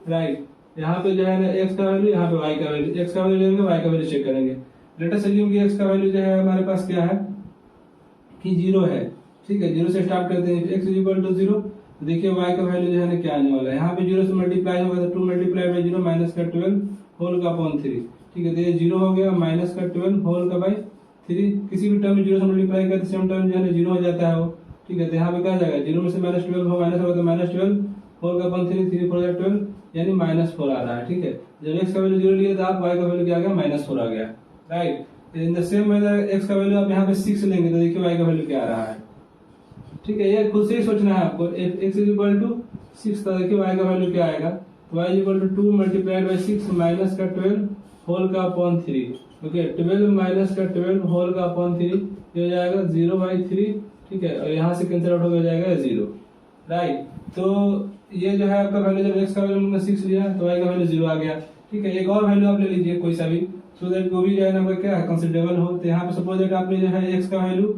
राइट। यहाँ पे जो है ना x का वैल्यू, यहाँ पे y का वैल्यू, x का वैल्यू लेंगे y का वैल्यू चेक करेंगे। लेट अस अज्यूम कि x का वैल्यू जो है हमारे पास क्या है कि 0 है। ठीक है, 0 से स्टार्ट करते हैं, x इज इक्वल टू 0, तो देखिए y का वैल्यू जो है ना क्या आने वाला है, यहाँ पे 0 से मल्टीप्लाई होगा तो 2 मल्टीप्लाई बाई 0 माइनस का 12 होल का अपॉन 3। ठीक है, तो ये 0 हो गया माइनस का 12 होल का बाई 3, किसी भी टर्म में 0 से मल्टीप्लाई करते सेम टर्म जो है ना 0 हो जाता है वो। ठीक है, तो यहाँ पे क्या जाएगा 0 में से -12 हो माइनस होगा तो -12 होल का अपॉन 3, 3 4 12 यानी -4 आ रहा है। ठीक है, जब x का वैल्यू 0 लिया तो आप y का वैल्यू क्या आ गया -4 आ गया, right. In the same manner x का वैल्यू आप यहाँ पे 6 लेंगे तो देखिए y का वैल्यू क्या आ रहा है। ठीक है, ये खुद से ही सोचना है आपको, x इज इक्वल टू 6 तो देखिए y का वैल्यू क्या आएगा, तो y is equal to 2 multiplied by 6 minus का 12 होल का अपॉन 3। ओके, 12 माइनस का 12 होल का अपॉन 3 ये हो जाएगा 0/3। ठीक है, और यहाँ से कैंसिल आउट हो जाएगा 0, राइट। तो ये जो है आपका वैल्यू जब x का वैल्यू 6 लिया तो y का वैल्यू 0 आ गया। ठीक है, एक और वैल्यू आप ले लीजिए कोई सा भी, सो दैट वो भी जो है ना क्या कंसिडरेबल हो। तो यहाँ पे सपोज दैट आपने जो है x का वैल्यू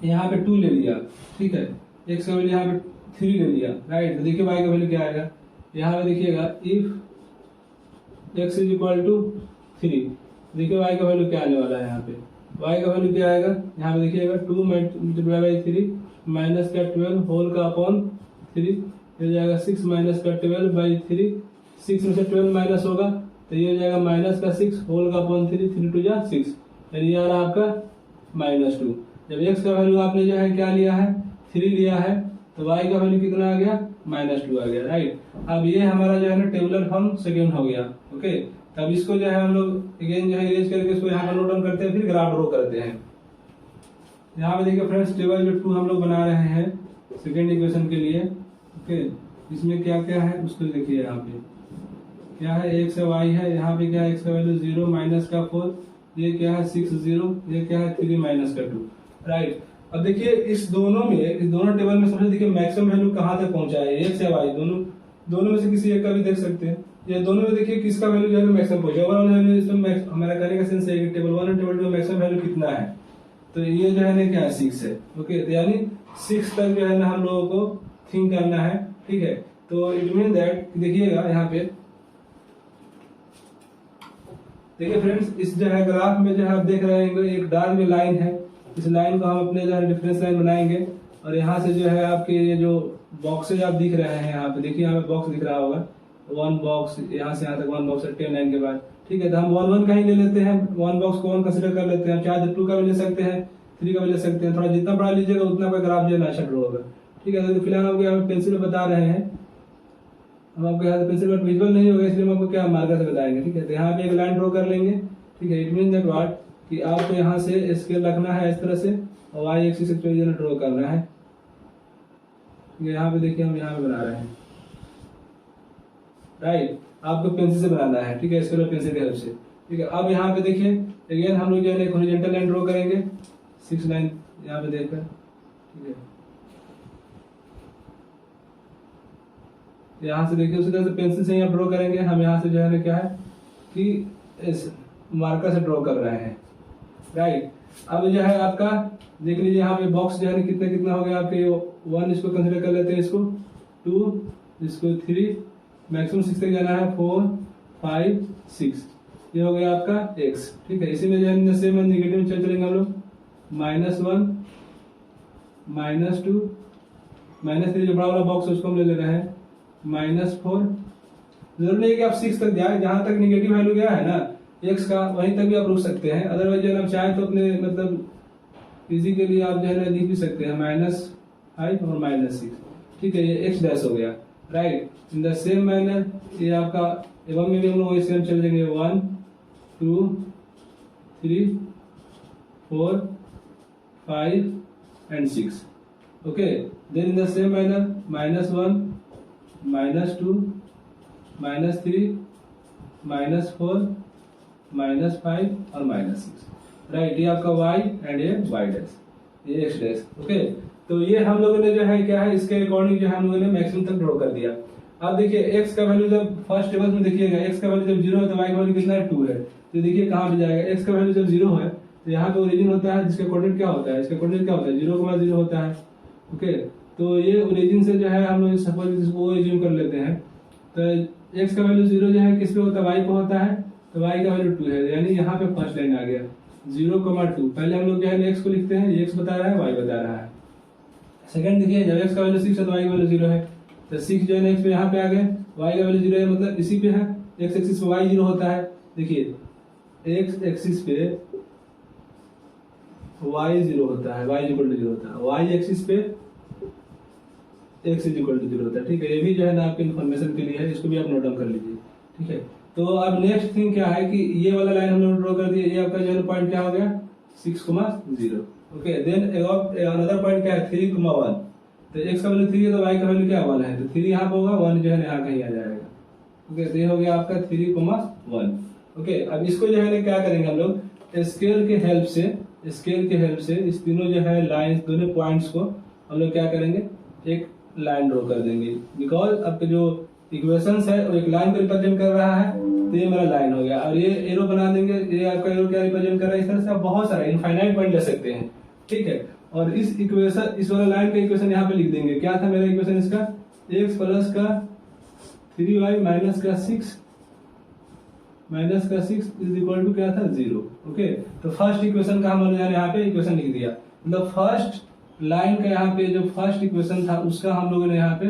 यहाँ पे 2 ले लिया। ठीक है, x का वैल्यू यहाँ पे 3 ले लिया, राइट। तो देखिए y का वैल्यू क्या आएगा, यहाँ पे देखिएगा if x is equal to 3, देखिए y का वैल्यू क्या आने वाला है, यहाँ पे y का वैल्यू क्या आएगा, यहाँ पे देखिएगा 2 मल्टीप्लाई बाई 3 माइनस का 12 होल का अपॉन 3, हो जाएगा 6 माइनस का 12 बाई 3, 6 में से 12 माइनस होगा तो ये हो जाएगा माइनस का 6 होल का अपॉन 3, 3 टू जा 6, यानी ये आ रहा आपका -2। जब x का वैल्यू आपने जो है क्या लिया है 3 लिया है तो y का वैल्यू कितना आ गया, -2 आ गया, राइट। अब ये हमारा जो है ना टेबुलर फॉर्म सेकेंड हो गया, ओके। तब इसको जो है हम लोग अगेन जो है इरेज करके इसको यहाँ पर नोट डाउन करते हैं, फिर ग्राफ ड्रॉ करते हैं। यहाँ पे देखिए फ्रेंड्स टेबल जो 2 हम लोग बना रहे हैं सेकेंड इक्वेशन के लिए, ओके। इसमें क्या क्या है उसको देखिए, यहाँ पे क्या है x है y है, यहाँ पे क्या है x का वैल्यू 0 माइनस का 4, ये क्या है 6 0, ये क्या है 3 माइनस का 2, राइट। अब देखिए इस दोनों टेबल में सबसे देखिए मैक्सिमम वैल्यू कहाँ तक पहुंचा है, x या y, दोनों में से किसी एक का भी देख सकते हैं। ये दोनों में देखिए किसका वैल्यू जो है मैक्सिमम पहुंचा, ओवरऑल वैल्यू इसमें हमारा कहने का सेंस है कि टेबल 1 और टेबल 2 में मैक्सिमम वैल्यू कितना है, तो ये जो है ना क्या 6 है, ओके। तो यानी 6 तक जो है ना हम लोगों को थिंक करना है, ठीक है। तो इट मीन दैट देखिएगा यहाँ पे देखिए फ्रेंड्स, इस जो है ग्राफ में जो है आप देख रहे हैं एक डार्क जो लाइन है, इस लाइन को हम अपने जो है डिफरेंस लाइन बनाएंगे और यहाँ से जो है आपके ये जो बॉक्सेज आप दिख रहे हैं, यहाँ पे देखिए यहाँ पे बॉक्स दिख रहा होगा, 1 बॉक्स यहाँ से यहाँ तक 1 बॉक्स है 10 लाइन के बाद, ठीक है। तो हम 1 1 का ही ले लेते हैं, 1 बॉक्स को 1 कंसिडर कर लेते हैं, चाहे 2 का भी ले सकते हैं, 3 का भी ले सकते हैं, थोड़ा जितना बड़ा लीजिएगा उतना कोई ग्राफ जो है अच्छा ड्रॉ होगा, ठीक है। तो फिलहाल आपको यहाँ पेंसिल बता रहे हैं, हम आपको यहाँ पेंसिल बट विजुअल नहीं होगा इसलिए हम आपको क्या मार्कर से बताएंगे, ठीक है। तो यहाँ पे एक लाइन ड्रॉ कर लेंगे, ठीक है। इट मीन दैट व्हाट कि आपको यहाँ से स्केल रखना है इस तरह से और वाई एक्सिस ड्रॉ करना है, ठीक है। यहाँ पे देखिए हम यहाँ पे बना रहे हैं, राइट। आपको पेंसिल से बनाना है, ठीक है, स्केल और पेंसिल के हेल्प से, ठीक है। अब यहाँ पे देखिए अगेन हम लोग जो है हॉरिजॉन्टल लाइन ड्रॉ करेंगे 6 लाइन यहाँ पे देखकर, ठीक है। यहाँ से देखिए उसी तरह से पेंसिल से यहाँ ड्रॉ करेंगे हम, यहाँ से जो है क्या है कि इस मार्कर से ड्रॉ कर रहे हैं, राइट। अब जो है आपका देख लीजिए यहाँ पे बॉक्स जो है कितना कितना हो गया आपके, 1 इसको कंसीडर कर लेते हैं, इसको 2 इसको 3 मैक्सिमम 6 तक जाना है, 4 5 6 ये हो गया आपका x, ठीक है। इसी में जो है सेम नेगेटिव चल चलेंगे हम लोग, -1 -2 -3 जो बड़ा वाला बॉक्स है उसको हम ले रहे हैं, -4। जरूरी नहीं कि आप 6 तक जाए, जहां तक निगेटिव वैल्यू गया है ना x का वहीं तक भी आप रुक सकते हैं, अदरवाइज जो आप चाहे तो अपने मतलब इजी के लिए आप जो है लिख भी सकते हैं -5 और -6, ठीक है। ये x डैश हो गया, right. In the same manner ये आपका एवं में भी हम लोग वही सेम चल जाएंगे, 1 2 3 4 5 and 6, okay। Then in the same manner -1 -2 -3 -4 -5 और -6, राइट। ये आपका y एंड ये y डैश, ये x डैश, ओके। तो ये हम लोगों ने जो है क्या है इसके अकॉर्डिंग जो है हम लोगों ने मैक्सिमम तक ड्रॉ कर दिया। अब देखिए x का वैल्यू जब फर्स्ट टेबल में देखिएगा x का वैल्यू जब 0 है तो y का वैल्यू कितना है 2 है, तो देखिए कहाँ पे जाएगा, x का वैल्यू जब 0 है तो यहाँ पे ओरिजिन होता है जिसका कोऑर्डिनेट क्या होता है, इसका कोऑर्डिनेट क्या होता है 0,0 होता है, ओके। तो ये ओरिजिन से जो है हम लोग सपोज इसको वो एज्यूम कर लेते हैं, तो x का वैल्यू 0 जो है किस पे होता है, y पे होता है, तो y का वैल्यू 2 है, यानी यहाँ पे फर्स्ट लाइन आ गया 0,2। पहले हम लोग जो है x को लिखते हैं, ये x बता रहा है y बता रहा है। सेकंड देखिए जब x का वैल्यू 6 है तो y का वैल्यू 0 है, तो 6 जो है x पे यहाँ पे आ गए, y का वैल्यू 0 है मतलब इसी पे है, x एक्सिस पे y 0 होता है, देखिए x एक्सिस पे y 0 होता है, y 0 होता है, y एक्सिस पे x 0 होता है, ठीक है। ये भी जो है ना आपके इन्फॉर्मेशन के लिए है, इसको भी आप नोट डाउन कर लीजिए, ठीक है। तो अब नेक्स्ट थिंग क्या है कि ये वाला लाइन हम लोग ड्रॉ कर दिए, ये आपका जो है पॉइंट क्या हो गया 6,0, ओके। देन अनदर पॉइंट क्या है 3,1, तो x का वैल्यू 3 है तो y का वैल्यू क्या 1 है, तो 3 यहाँ पे होगा, 1 जो है यहाँ कहीं आ जाएगा, ओके। तो ये हो गया आपका 3,1, ओके। अब इसको जो है क्या करेंगे हम लोग स्केल के हेल्प से इस तीनों जो है लाइन दोनों पॉइंट्स को हम लोग क्या करेंगे एक लाइन ड्रॉ कर देंगे, बिकॉज आपके जो इक्वेशंस है वो एक लाइन को रिप्रेजेंट कर रहा है, तो ये मेरा लाइन हो गया। और ये एरो बना देंगे, ये आपका एरो क्या रिप्रेजेंट कर रहा है, इस तरह से आप बहुत सारा इनफाइनाइट पॉइंट ले सकते हैं, ठीक है। और इस इक्वेशन, इस वाला लाइन का इक्वेशन यहाँ पे लिख देंगे। क्या था मेरा इक्वेशन इसका, x प्लस का 3y माइनस का 6 इज इक्वल टू क्या था 0। ओके, तो फर्स्ट इक्वेशन का हम यहाँ पे इक्वेशन लिख दिया, मतलब फर्स्ट लाइन का यहाँ पे जो फर्स्ट इक्वेशन था उसका हम लोगों ने यहाँ पे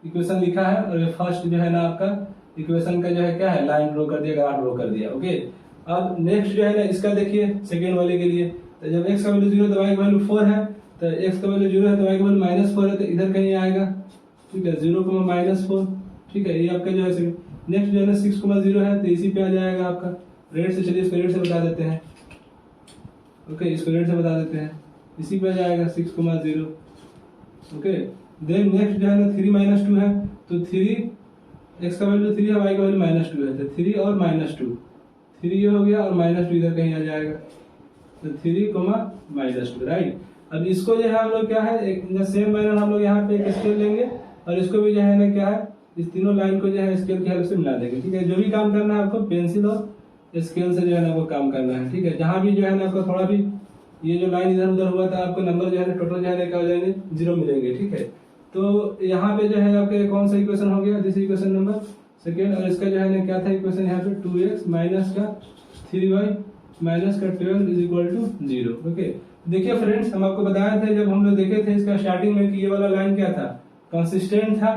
इक्वेशन लिखा है, और ये फर्स्ट जो है ना आपका इक्वेशन का जो है क्या है, लाइन ड्रॉ कर दिया, ग्राफ ड्रॉ कर दिया। ओके, अब नेक्स्ट जो है ना इसका देखिए सेकेंड वाले के लिए, तो जब x का वैल्यू 0 तो y का वैल्यू 4 है, तो x का वैल्यू 0 है तो y का वैल्यू -4 है, तो इधर कहीं आएगा, ठीक है, 0, -4, ठीक है, ये आपका जो है नेक्स्ट जो है ना 6,0 है, तो इसी पे आ जाएगा आपका रेट से। चलिए इसको रेट से बता देते हैं। ओके, इसको रेट से बता देते हैं, इसी पे आ जाएगा 6,0। ओके, देन नेक्स्ट जो है ना 3 - 2 है, तो 3 x का वैल्यू 3 है, y का वैल्यू -2 है, तो 3 और -2, 3 ये हो गया और -2 इधर कहीं आ जाएगा, तो 3, -2, राइट। अब इसको जो है हम लोग क्या है, इन द सेम मैनर हम लोग यहाँ पे एक स्केल लेंगे और इसको भी जो है ना क्या है, इस तीनों लाइन को जो है स्केल की हेल्प से मिला देंगे। ठीक है, जो भी काम करना है आपको पेंसिल और स्केल से जो है ना आपको काम करना है। ठीक है, जहाँ भी जो है ना आपको थोड़ा भी ये जो लाइन इधर उधर हुआ था, आपको नंबर जो है ना टोटल जो है ना क्या हो जाएंगे, 0 मिलेंगे। ठीक है, तो यहाँ पे जो है आपके कौन सा इक्वेशन हो गया, दिस इक्वेशन नंबर सेकेंड, और इसका जो है ना क्या था इक्वेशन यहाँ पे 2x माइनस का 3y माइनस का 12 इज इक्वल टू 0। ओके, देखिए फ्रेंड्स, हम आपको बताए थे जब हम लोग देखे थे इसका स्टार्टिंग में कि ये वाला लाइन क्या था, कंसिस्टेंट था।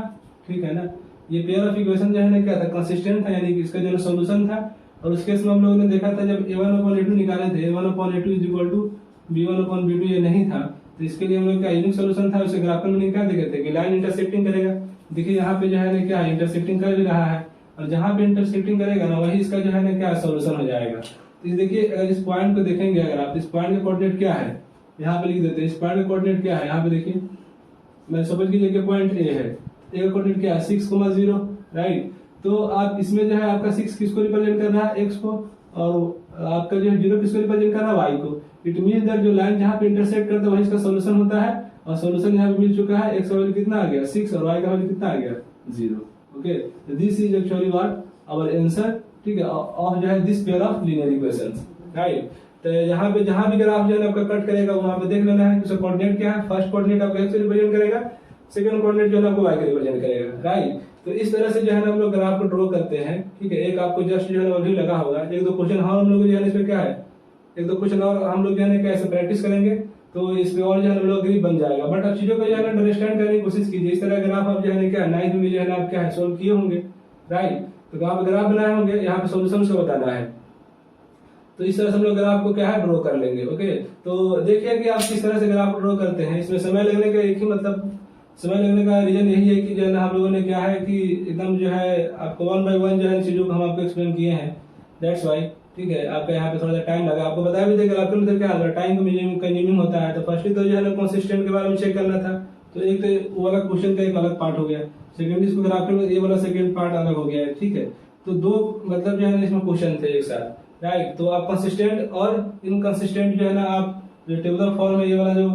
ठीक है ना, ये पेयर ऑफ इक्वेशन जो है ना क्या था, कंसिस्टेंट था, यानी कि इसका जो सॉल्यूशन था। और उस केस में हम लोगों ने देखा था जब a1/a2 निकाले थे, a1/a2 is equal to b1/b2 ये नहीं था, तो इसके लिए हम लोग का यूनिक सॉल्यूशन था, उसे ग्राफिकल में क्या देखे थे कि लाइन इंटरसेक्टिंग करेगा। देखिए यहाँ पे जो है ना क्या है, इंटरसेक्टिंग कर भी रहा है, और जहाँ पे इंटरसेक्टिंग करेगा ना वही इसका जो है ना क्या सॉल्यूशन हो जाएगा। तो देखिए अगर इस पॉइंट को देखेंगे, अगर आप इस पॉइंट का कोऑर्डिनेट क्या है यहाँ पे लिख देते हैं, इस पॉइंट का कोऑर्डिनेट क्या है यहाँ पे देखिए, मैं समझ लीजिए कि पॉइंट ए है, ए का कोऑर्डिनेट क्या है 6,0, राइट। तो आप इसमें जो है आपका 6 किसको रिप्रेजेंट कर रहा है, x को, और आपका जो है 0 किसको रिप्रेजेंट कर रहा है, y को। इट मीन दैट जो लाइन जहाँ पे इंटरसेक्ट करता है वही इसका सॉल्यूशन होता है, और सॉल्यूशन यहाँ पे मिल चुका है। x का वैल्यू कितना आ गया 6 और y का वैल्यू कितना आ गया 0। ओके, तो this is actually what our answer, ठीक है, ऑफ जो है this pair of linear equations, right. तो यहाँ पे जहाँ भी ग्राफ जो है आपका कट करेगा वहां पे देख लेना है कि उसका कोऑर्डिनेट क्या है। फर्स्ट कोऑर्डिनेट आपका x रिप्रेजेंट करेगा, सेकंड कोऑर्डिनेट जो है आपको y का रिप्रेजेंट करेगा, राइट। तो इस तरह से जो है ना हम लोग ग्राफ को ड्रॉ करते हैं। ठीक है, एक आपको जस्ट जो है वैल्यू लगा होगा, एक दो क्वेश्चन और हम लोग जो है इसमें क्या है, एक दो क्वेश्चन और हम लोग जो है कैसे प्रैक्टिस करेंगे, तो इसमें और जो है हम लोग ग्रिप बन जाएगा। बट आप चीजों को जो है अंडरस्टैंड करने की कोशिश कीजिए। इस तरह ग्राफ आप जो है क्या नाइन्थ में जो है आप क्या है सोल्व किए होंगे, राइट। तो आप ग्राफ बनाए होंगे, यहाँ पे सोल्यूशन को बताना है, तो इस तरह से हम लोग ग्राफ को क्या है ड्रॉ कर लेंगे। ओके, तो देखिए कि आप किस तरह से ग्राफ ड्रॉ करते हैं। इसमें समय लगने का एक ही मतलब, समय लगने का रीजन यही है कि जो है ना हम लोगों ने क्या है कि एकदम जो है आपको 1 by 1 जो है चीजों को हम आपको एक्सप्लेन किए हैं, दैट्स वाई। ठीक है, आपका यहाँ पे थोड़ा सा टाइम लगा, आपको बताया भी था ग्राफ में क्या टाइम कंज्यूमिंग होता है। तो फर्स्ट तो जो है ना कंसिस्टेंट के बारे में चेक करना था, तो एक तो वो वाला क्वेश्चन का एक अलग पार्ट हो गया, सेकंड इसको ग्राफ में ये वाला सेकंड पार्ट अलग हो गया है। ठीक है, तो दो मतलब जो है ना इसमें क्वेश्चन थे एक साथ, राइट। तो आप कंसिस्टेंट और इनकंसिस्टेंट जो है ना आप जो टेबुलर फॉर्म में ये वाला जो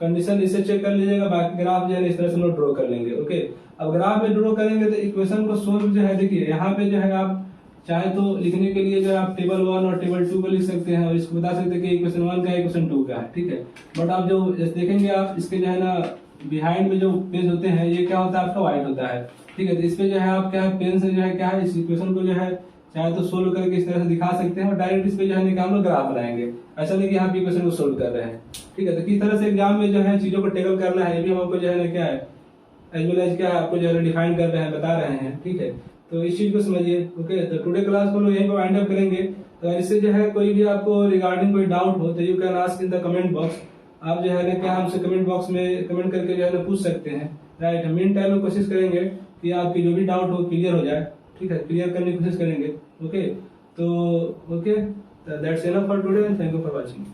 कंडीशन इसे चेक कर लीजिएगा, बाकी ग्राफ जो है इस तरह से लोग ड्रॉ कर लेंगे। ओके, अब ग्राफ में ड्रॉ करेंगे तो इक्वेशन को सोल्व जो है देखिए यहाँ पे जो है आप चाहे तो लिखने के लिए जो आप टेबल 1 और टेबल 2 को लिख सकते हैं और इसको बता सकते हैं कि इक्वेशन 1 का है इक्वेशन 2 का है। ठीक है, बट आप जो देखेंगे आप इसके जो है ना बिहाइंड में जो पेज होते हैं ये क्या होता है आपका व्हाइट होता है। ठीक है, तो इस पे जो है आप क्या है पेन से जो है क्या है इस इक्वेशन को जो है चाहे तो सोल्व करके इस तरह से दिखा सकते हैं, और डायरेक्ट इस पे जो है हम लोग ग्राफ बनाएंगे, ऐसा नहीं कि यहाँ पे इक्वेशन को सोल्व कर रहे हैं। ठीक है, तो किस तरह से एग्जाम में जो है चीजों को टेकल करना है ये भी हम आपको जो है क्या है एज वेल एज क्या आपको जो है डिफाइन कर रहे हैं, बता रहे हैं। ठीक है, तो इस चीज को समझिए। ओके, तो टुडे क्लास को लोग यहीं पे वाइंड अप करेंगे। तो इससे जो है कोई भी आपको रिगार्डिंग कोई डाउट हो तो you can ask in the comment box. आप जो है ना क्या हमसे कमेंट बॉक्स में कमेंट करके जो है ना पूछ सकते हैं, राइट। मीन टाइम में कोशिश करेंगे कि आपकी जो भी डाउट हो क्लियर हो जाए। ठीक है, क्लियर करने की कोशिश करेंगे। ओके, तो okay, that's enough for today and thank you for watching.